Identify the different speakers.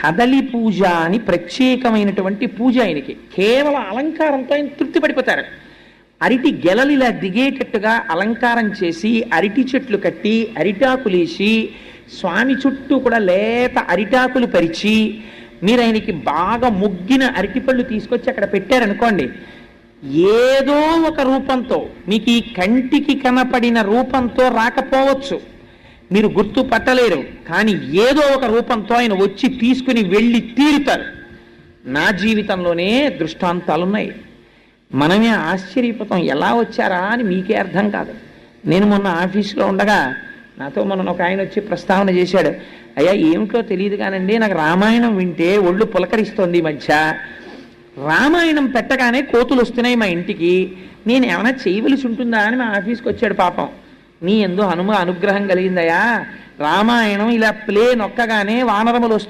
Speaker 1: కదలి పూజ అని ప్రత్యేకమైనటువంటి పూజ ఆయనకి. కేవలం అలంకారంతో ఆయన తృప్తి పడిపోతారు. అరటి గెలలు ఇలా దిగేటట్టుగా అలంకారం చేసి, అరటి చెట్లు కట్టి, అరిటాకులేసి, స్వామి చుట్టూ కూడా లేత అరిటాకులు పరిచి, మీరు ఆయనకి బాగా ముగ్గిన అరటిపళ్ళు తీసుకొచ్చి అక్కడ పెట్టారనుకోండి, ఏదో ఒక రూపంతో, మీకు ఈ కంటికి కనపడిన రూపంతో రాకపోవచ్చు, మీరు గుర్తు పట్టలేరు, కానీ ఏదో ఒక రూపంతో ఆయన వచ్చి తీసుకుని వెళ్ళి తీరుతారు. నా జీవితంలోనే దృష్టాంతాలున్నాయి. మనమే ఆశ్చర్యపోతాం, ఎలా వచ్చారా అని మీకే అర్థం కాదు. నేను మొన్న ఆఫీసులో ఉండగా నాతో మొన్న ఒక ఆయన వచ్చి ప్రస్తావన చేశాడు. అయ్యా ఏమిటో తెలియదు కానండి, నాకు రామాయణం వింటే ఒళ్ళు పులకరిస్తోంది ఈ మధ్య. రామాయణం పెట్టగానే కోతులు వస్తున్నాయి మా ఇంటికి, నేను ఏమైనా చేయవలసి ఉంటుందా అని మా ఆఫీస్కి వచ్చాడు. పాపం, నీ యందు హనుమ అనుగ్రహం కలిగిందయా, రామాయణం ఇలా ప్లే నొక్కగానే వానరములు వస్తున్నాయి.